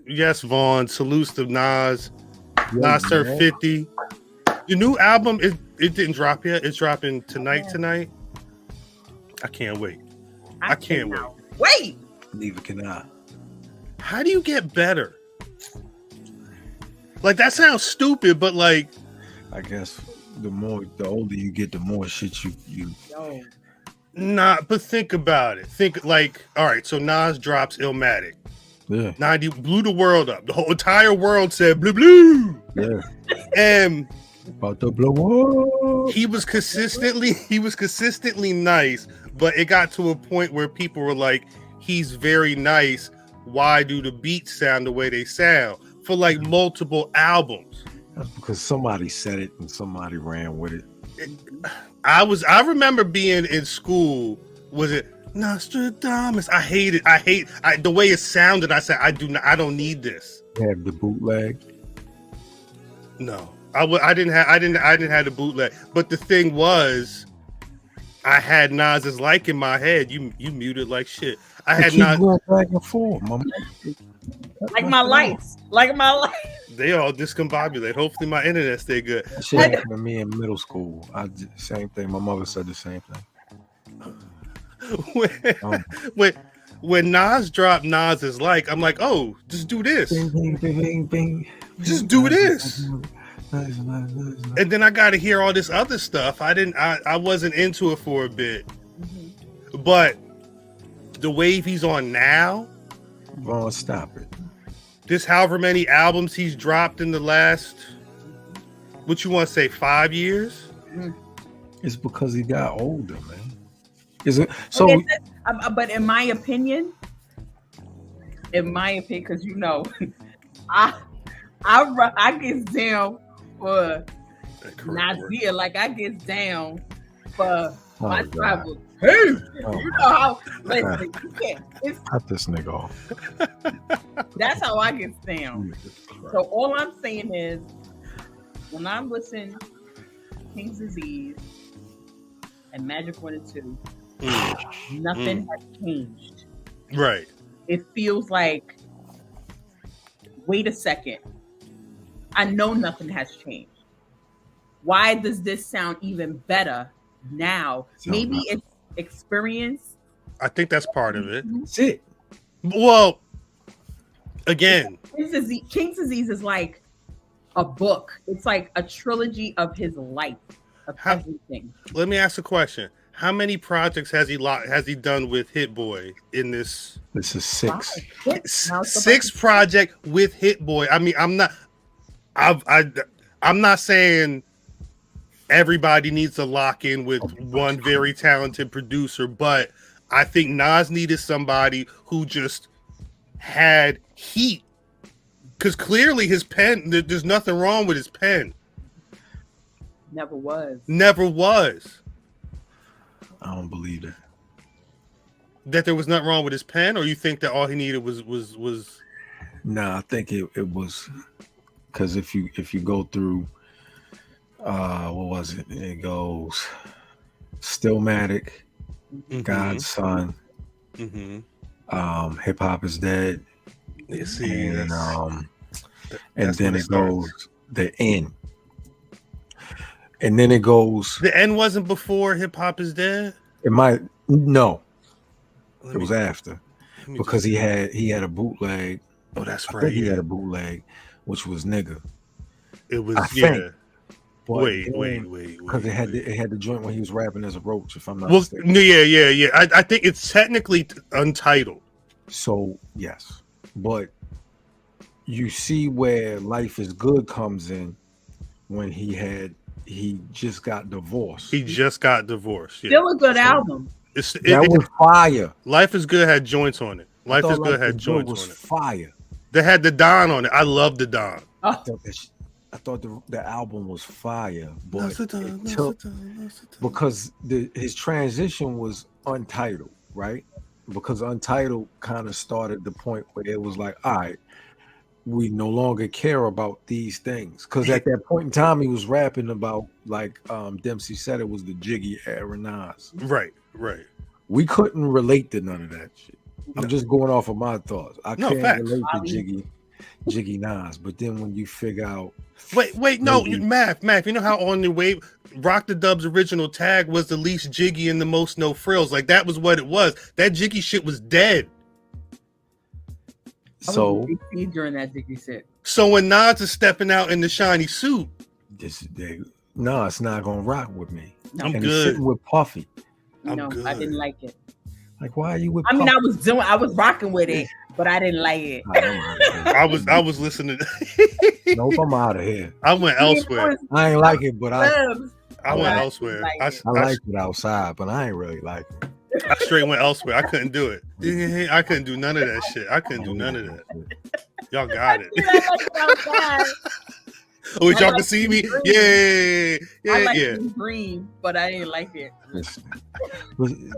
Yes, Vaughn. Salutes to Nas. Yo, Nas turned man. 50. The new album, it didn't drop yet. It's dropping tonight. I can't wait. I can't wait. Wait. Neither can I. How do you get better? Like, that sounds stupid, but like, I guess the older you get, the more shit you. nah. But think about it. Think like, all right. So Nas drops Illmatic. Yeah. 90 blew the world up. The whole entire world said blue blue. Yeah. And About to blow up. he was consistently nice, but it got to a point where people were like, he's very nice. Why do the beats sound the way they sound for like multiple albums? That's because somebody said it and somebody ran with it. I remember being in school. Was it Nostradamus? I hate the way it sounded. I said, I don't need this. Have the bootleg. No, I didn't have the bootleg. But the thing was, I had Nas's like in my head. You muted like shit. I had Nas going back and forth. Like my lights. They all discombobulate. Hopefully my internet stay good. That shit happened to me in middle school. I did the same thing. My mother said the same thing. When Nas dropped Nas is like, I'm like, oh, just do this. Bing, bing, bing, bing, bing. Just do this. Nice. And then I got to hear all this other stuff. I wasn't into it for a bit. But the wave he's on now, Vaughn, stop it. this however many albums he's dropped in the last, what you want to say, 5 years? It's because he got older, man. Is it so? Okay, but in my opinion, because you know, I get down for Nazir, like I get down for my tribal. Hey, you know how? Listen, you can't. Cut this nigga off. That's how I get down. So all I'm saying is, when I'm listening to King's Disease and Magic 1 and 2, nothing has changed. Right. It feels like, wait a second. I know nothing has changed. Why does this sound even better now? Maybe it's experience. I think that's part of it. That's it. Well, again, King's Disease is like a book. It's like a trilogy of his life, of everything. Let me ask a question. How many projects has he done with Hit Boy in this? This is 6. Six project with Hit Boy. I mean, I'm not saying everybody needs to lock in with one very talented producer, but I think Nas needed somebody who just had heat. Because clearly his pen, there's nothing wrong with his pen. Never was. I don't believe that. That there was nothing wrong with his pen, or you think that all he needed was? Nah, I think it was because if you go through, what was it? It goes Stillmatic, God's Son, Hip Hop is Dead, and then it goes The End. And then it goes. The End wasn't before Hip Hop is Dead. It was after, because he had a bootleg. Oh, that's right. I think he had a bootleg, which was Nigga. It was Wait. Because it had the joint when he was rapping as a roach, if I'm not mistaken. Yeah. I think it's technically untitled. So yes, but you see where Life is Good comes in when he just got divorced. Yeah. Still a good album. That was fire. Life is Good had joints on it. Life is Good had joints on it. Fire. They had the Don on it. I love the Don. I thought the album was fire, but because his transition was Untitled, right? Because Untitled kind of started the point where it was like, all right, we no longer care about these things. Because at that point in time, he was rapping about, like Dempsey said, it was the Jiggy era Nas. Right. We couldn't relate to none of that shit. I'm just going off of my thoughts. I can't relate to Jiggy. Jiggy Nas. But then when you figure out, Wait, no, maybe- math. You know how on the wave, Rock the Dub's original tag was the least jiggy and the most no frills. Like that was what it was. That jiggy shit was dead. so during that Jiggy shit. So when Nas is stepping out in the shiny suit, no, it's not gonna rock with me. No. I'm And he's good. sitting with Puffy. No, good. I didn't like it. Like, why are you with? I mean, Puffy? I was rocking with it, but I didn't like it. I was listening. Nope, I'm out of here. I went elsewhere. I ain't like it, but I went elsewhere. like I, it. I like it outside, but I ain't really like it. I straight went elsewhere. I couldn't do it. I couldn't do none of that shit. I couldn't do none of that. Y'all got it. Oh, y'all can see me? Yeah. I like Green, but I didn't like it.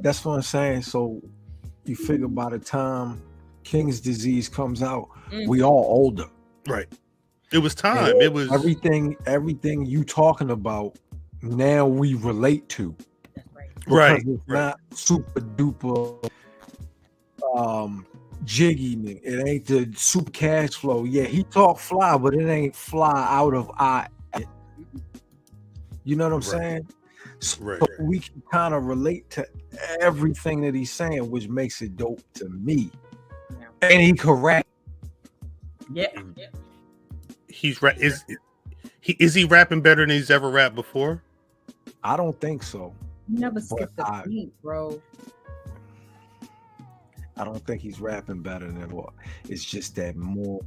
That's what I'm saying. So you figure by the time King's Disease comes out, we all older. Right. It was time. And it was everything you talking about now we relate to. That's right. right. Because it's not super duper jiggy. It ain't the super cash flow. Yeah, he talk fly, but it ain't fly out of eye. You know what I'm saying? So Right. we can kind of relate to everything that he's saying, which makes it dope to me. Yeah. And he correct. Yeah. He's is he rapping better than he's ever rapped before? I don't think so. You never skipped But a beat, bro. I don't think he's rapping better than what. It's just that more.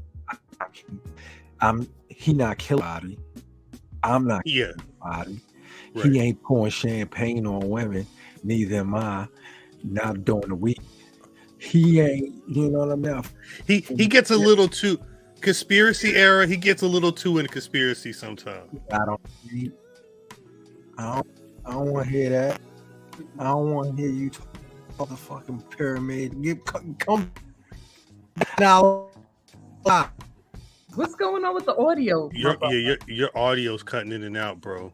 He not killing body. I'm not Yeah. killing body. Right. He ain't pouring champagne on women. Neither am I. Not during the week. He ain't. You know what I mean? He gets a little too conspiracy era. He gets a little too into conspiracy sometimes. I don't want to hear that. I don't want to hear you talk about the fucking pyramid. Come now. What's going on with the audio? Your audio's cutting in and out, bro.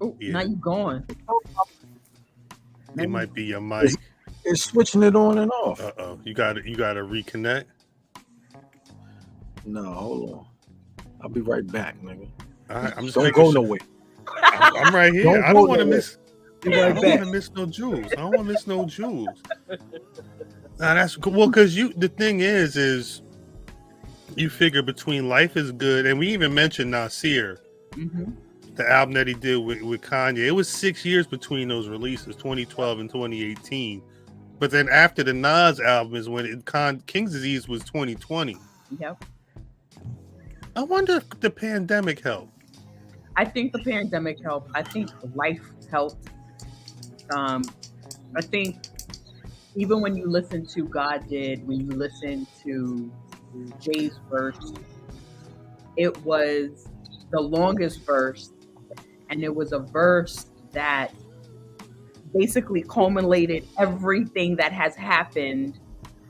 Oh, Yeah. now you gone. It might be your mic. It's switching it on and off. Uh-oh. You gotta reconnect. No, hold on. I'll be right back, nigga. All right, I'm just Don't making go sure. nowhere. I'm right here. Don't I go don't want to nowhere. miss. Be I right don't want back. to miss no jewels. I don't want to miss no jewels. Now that's well, because the thing is you figure between Life is Good, and we even mentioned Nasir, the album that he did with Kanye. It was 6 years between those releases, 2012 and 2018. But then after the Nas album is when King's Disease was 2020. Yep. I wonder if the pandemic helped. I think the pandemic helped. I think life helped. I think even when you listen to God Did, when you listen to Jay's verse, it was the longest verse, and it was a verse that basically culminated everything that has happened.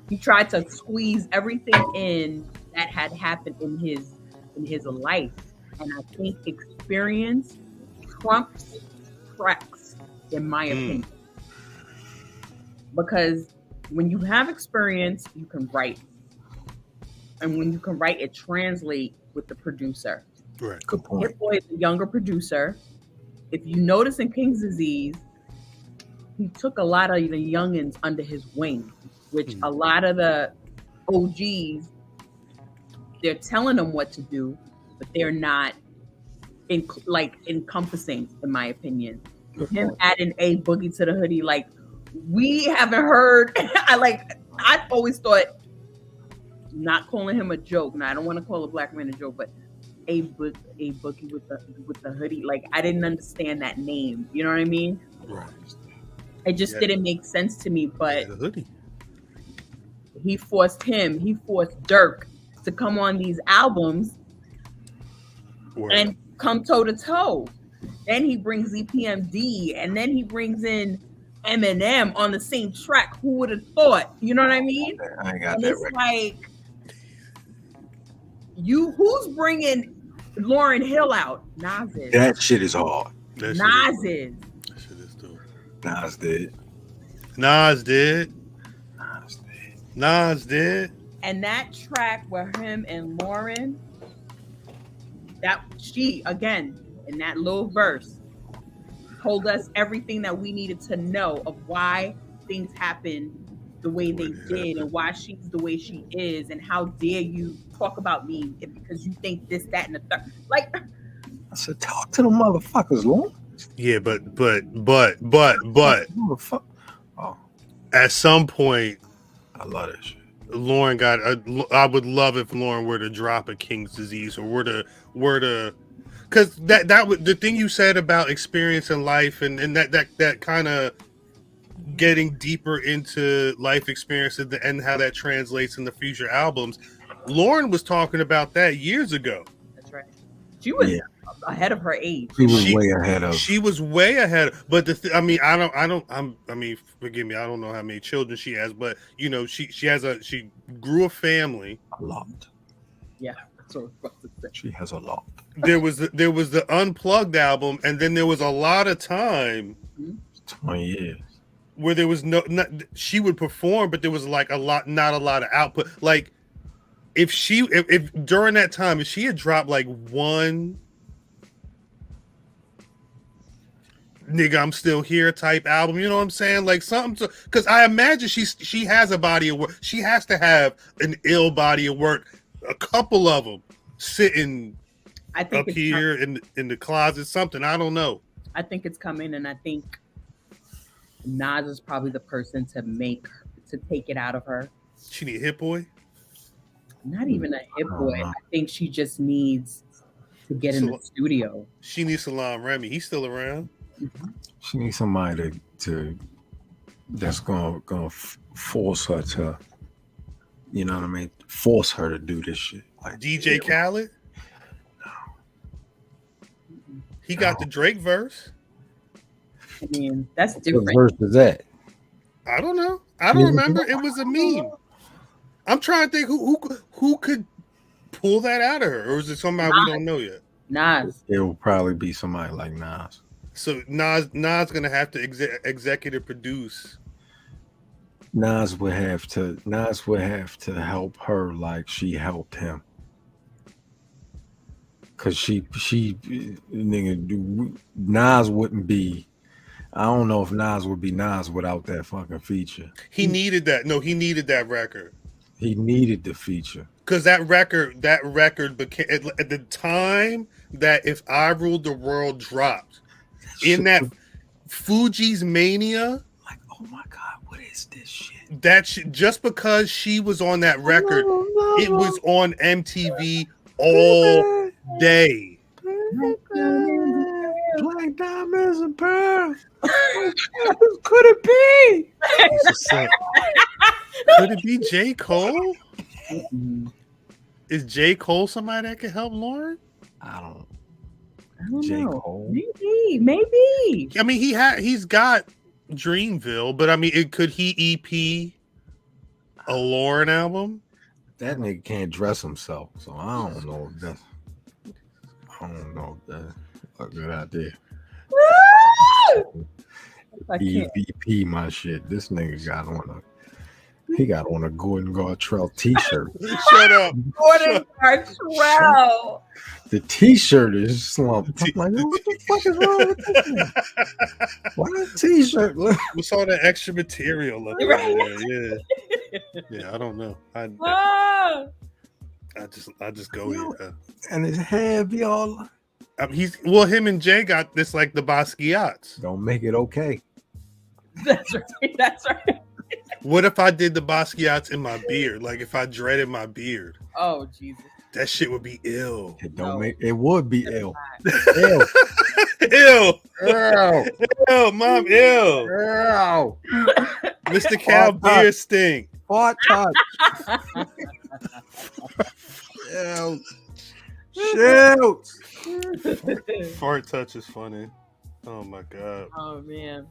He tried to squeeze everything in that had happened in his life, and I think experience trumps tracks, in my opinion. Because when you have experience, you can write. And when you can write, it translates with the producer. Right. Good point. Hit Boy is a younger producer. If you notice in King's Disease, he took a lot of the youngins under his wing, which a lot of the OGs, they're telling them what to do, but they're not encompassing, in my opinion. Him adding a Boogie to the Hoodie, like, we haven't heard. I always thought, not calling him a joke. Now I don't want to call a black man a joke, but a Boogie with the Hoodie. Like, I didn't understand that name. You know what I mean? Right. It just didn't make sense to me. But The Hoodie. he forced Dirk to come on these albums and come toe to toe. Then he brings EPMD, and then he brings in Eminem on the same track. Who would have thought? You know what I mean? I ain't got And that it's right. like, who's bringing Lauryn Hill out? Nas is. That shit is hard. That Nas is. shit is dope. Nas did. Nas did. Nas did. Nas did. And that track where him and Lauren, that she again in that little verse told us everything that we needed to know of why things happened the way they did and why she's the way she is and how dare you talk about me because you think this, that, and the third. Like I said, talk to the motherfuckers, Lauren. Yeah, but Motherfucker. Oh, at some point, I love that shit. Lauren got. I would love if Lauren were to drop a King's Disease or were to, because that would the thing you said about experience in life and that kind of getting deeper into life experiences and how that translates in the future albums. Lauren was talking about that years ago. That's right. She was ahead of her age. She was way ahead of. She was way ahead. But I mean, forgive me. I don't know how many children she has, but you know, she grew a family. A lot. Yeah. So she has a lot. There was the Unplugged album, and then there was a lot of time. 20 years. Where there was she would perform, but there was like not a lot of output. Like if during that time, if she had dropped like one nigga I'm still here type album, you know what I'm saying? Like something, because I imagine she has a body of work. She has to have an ill body of work, a couple of them sitting I think up here in the closet, something, I don't know. I think it's coming, and I think Nas is probably the person to take it out of her. She need a hit boy? Not even a hit boy. I think she just needs to get in the studio. She needs Salam Remy. He's still around. Mm-hmm. She needs somebody that's gonna force her to, you know what I mean? Force her to do this shit. Like DJ Khaled? No. He got the Drake verse. I mean, that's different. What verse is that? I don't know. I don't remember. It was a meme. I'm trying to think who could pull that out of her, or is it somebody we don't know yet? Nas. It will probably be somebody like Nas. So Nas gonna have to executive produce. Nas would have to help her like she helped him. Cause she nigga, Nas wouldn't be. I don't know if Nas would be Nas without that fucking feature. He needed that. No, he needed that record. He needed the feature. Because that record became at the time that If I Ruled the World dropped in that Fuji's Mania. Like, oh my God, what is this shit? That shit, just because she was on that record, it was on MTV all day. Black diamonds and pearls. Could it be? Could it be J. Cole? Is J. Cole somebody that can help Lauren? I don't J. know. Cole? Maybe. I mean, he's got Dreamville, but I mean, could he EP a Lauren album? That nigga can't dress himself, so I don't know if that's a good idea. EVP my shit. This nigga got on a Gordon Gartrell t-shirt. Shut up. Gordon Gartrell. The t-shirt is slumped. I'm like, what the fuck is wrong with this thing? Why that t-shirt? What's all that extra material? Yeah. Yeah, I don't know. I just go here. And his hair be all. Him and Jay got this like the Basquiat's. Don't make it okay. That's right. What if I did the Basquiat's in my beard? Like if I dreaded my beard. Oh Jesus. That shit would be ill. It would be ill. Ill. Ill. Mom, ill. Mr. Cal beard stink. Fart touch. Shoot. Fart touch is funny. Oh my God. Oh man.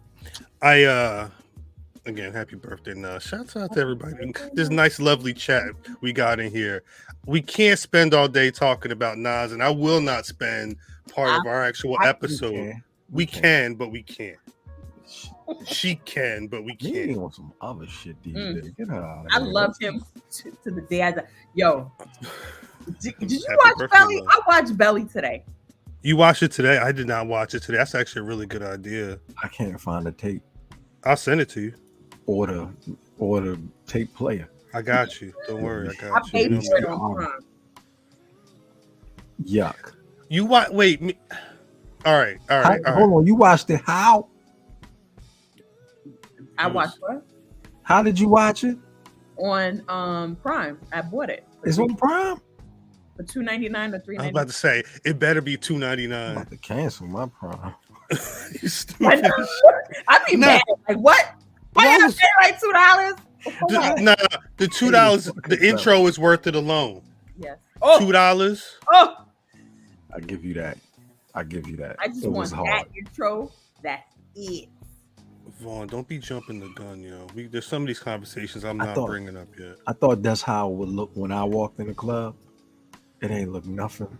Again, happy birthday, Nas. Shouts out to everybody. This nice, lovely chat we got in here. We can't spend all day talking about Nas, and I will not spend part of our actual episode. We can, but we can't. She can, but we He can't. ain't on some other shit these days. Get her out of I here. love him to the day I die. Yo, did you Happy watch birthday, Belly? love. I watched Belly today. You watched it today? I did not watch it today. That's actually a really good idea. I can't find the tape I'll send it to you. or the tape player. I got you. Don't worry. I I got you. paid You know for it me. on Prime. Yuck. You watch? Wait. All right. Hold on. You watched it? How? I watched what? How did you watch it? On Prime. I bought it It's on Prime. for $2.99 or I was $3.99. about to say it better be I'm $2.99. about to cancel my Prime. You I stupid. know. I'd be mad. Like what? Why Why y'all was- pay like $2? Nah, the $2. The intro is worth it alone. Yes. Oh, $2. oh! I give you that. I give you that. I just It want was hard. that intro. That's it. Vaughn, don't be jumping the gun, yo. There's some of these conversations I'm I not thought- bringing up yet. I thought that's how it would look when I walked in the club. It ain't look nothing.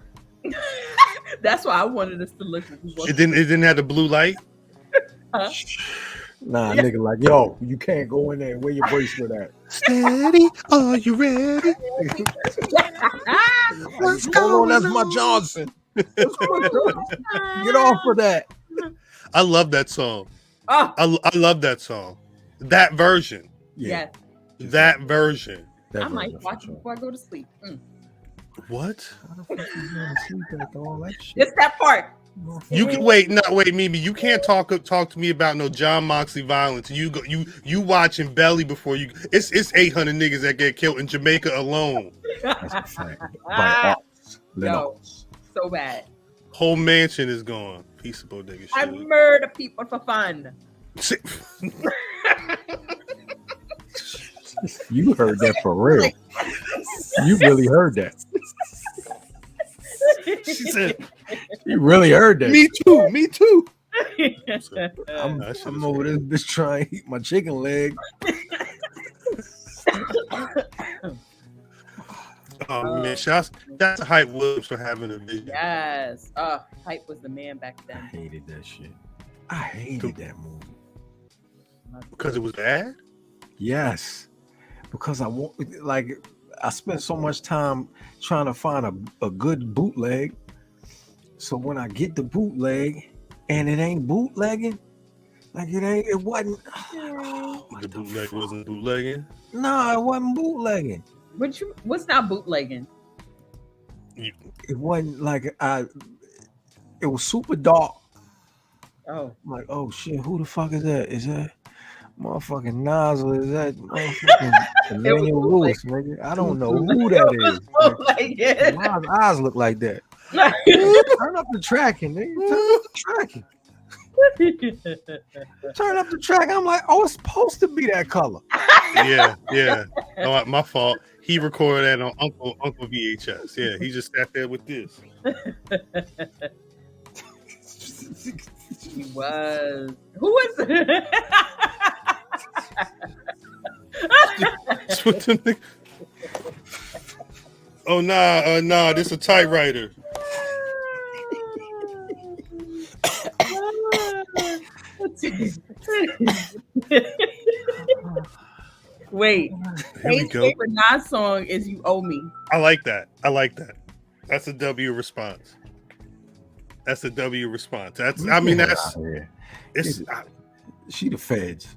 That's why I wanted us to look. It didn't have the blue light. Huh? Nah, Yeah. nigga, like, yo, you can't go in there. Where your bracelet at? Steady, are you ready? What's going on? That's my Johnson. Get off of that. I love that song. Oh, I love that song. That version. yes. That version. That I might version watch for it sure. before I go to sleep. What? How the fuck you gonna sleep after all that shit? Just that part. You can wait, Mimi. You can't talk to me about no John Moxley violence. You watching Belly before you. It's 800 niggas that get killed in Jamaica alone. That's a fact. By us. Yo, so bad. Whole mansion is gone. Piece of bodega I shit. murder people for fun. You heard that for real. You really heard that. She said, You really heard that. "Me too. Me too." I'm, That shit I'm is over this bitch trying to eat my chicken leg. Oh man, shots. That's Hype Williams for having a vision. Yes. Hype was the man back I then. hated that shit. I hated that movie. Because it was bad. Yes, because I spent so much time trying to find a good bootleg. So when I get the bootleg and it ain't bootlegging, it wasn't. The bootleg wasn't bootlegging. No, it wasn't bootlegging. What's not bootlegging? It wasn't like it was super dark. Oh, I'm like, oh shit, who the fuck is that? Is that motherfucking Nas or is that motherfucking Emmanuel Lewis, nigga? I don't know who that is. bootlegging. Nas eyes look like that. Turn up the tracking, nigga. Turn up the tracking. Turn up the track. I'm like, oh, it's supposed to be that color. Yeah. Oh, my fault. He recorded that on Uncle VHS. Yeah, he just sat there with this. He was. Who was it? That's what them niggas- Oh nah, this a typewriter. Wait, Here we Kate's go. favorite Nas song is "You Owe Me." I like that. That's a W response. That's a W response. That's. I mean, that's. It's. She the feds.